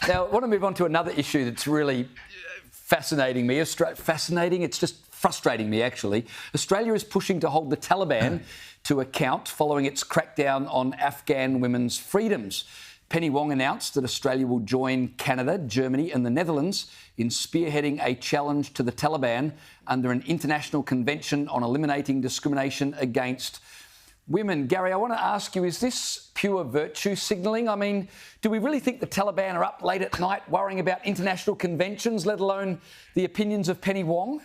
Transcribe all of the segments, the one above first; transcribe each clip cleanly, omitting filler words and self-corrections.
Now, I want to move on to another issue that's really fascinating me. Fascinating? It's just frustrating me, actually. Australia is pushing to hold the Taliban to account following its crackdown on Afghan women's freedoms. Penny Wong announced that Australia will join Canada, Germany and the Netherlands in spearheading a challenge to the Taliban under an international convention on eliminating discrimination against women. Gary, I want to ask you, is this pure virtue signalling? I mean, do we really think the Taliban are up late at night worrying about international conventions, let alone the opinions of Penny Wong?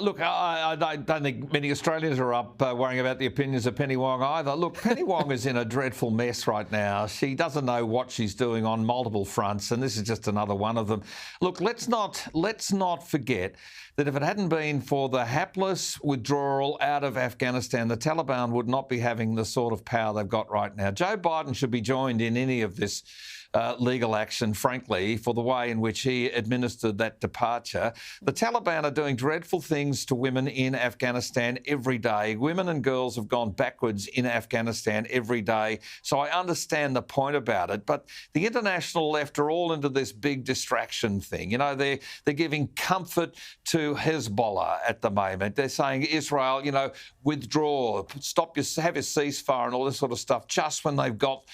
Look, I don't think many Australians are up worrying about the opinions of Penny Wong either. Look, Penny Wong is in a dreadful mess right now. She doesn't know what she's doing on multiple fronts, and this is just another one of them. Look, let's not forget that if it hadn't been for the hapless withdrawal out of Afghanistan, the Taliban would not be having the sort of power they've got right now. Joe Biden should be joined in any of this legal action, frankly, for the way in which he administered that departure. The Taliban are doing dreadful things to women in Afghanistan every day. Women and girls have gone backwards in Afghanistan every day. So I understand the point about it. But the international left are all into this big distraction thing. You know, they're giving comfort to Hezbollah at the moment. They're saying, Israel, you know, withdraw, have your ceasefire and all this sort of stuff, just when they've got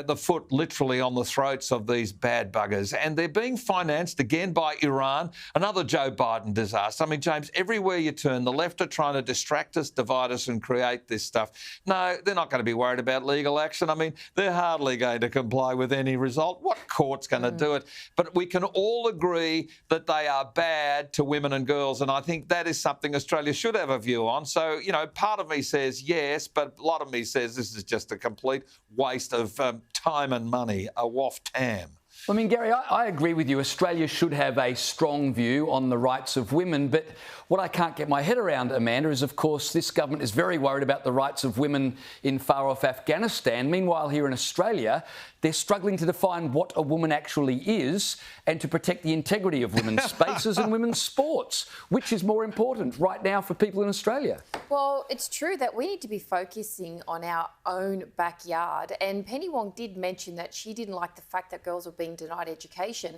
the foot literally on the throats of these bad buggers. And they're being financed again by Iran, another Joe Biden disaster. I mean, James, everywhere you turn, the left are trying to distract us, divide us and create this stuff. No, they're not going to be worried about legal action. I mean, they're hardly going to comply with any result. What court's going to do it? But we can all agree that they are bad to women and girls. And I think that is something Australia should have a view on. So, you know, part of me says yes, but a lot of me says this is just a complete waste of time and money, a waft tam. I mean, Gary, I agree with you. Australia should have a strong view on the rights of women. But what I can't get my head around, Amanda, is, of course, this government is very worried about the rights of women in far-off Afghanistan. Meanwhile, here in Australia, they're struggling to define what a woman actually is and to protect the integrity of women's spaces and women's sports. Which is more important right now for people in Australia? Well, it's true that we need to be focusing on our own backyard. And Penny Wong did mention that she didn't like the fact that girls were being denied education.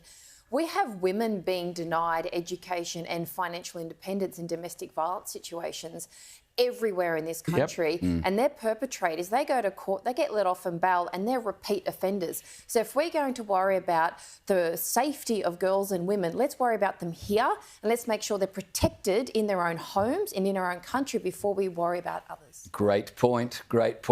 We have women being denied education and financial independence in domestic violence situations everywhere in this country. And their perpetrators, they go to court, they get let off on bail, and they're repeat offenders. So if we're going to worry about the safety of girls and women, let's worry about them here, and let's make sure they're protected in their own homes and in our own country before we worry about others. Great point. Great point.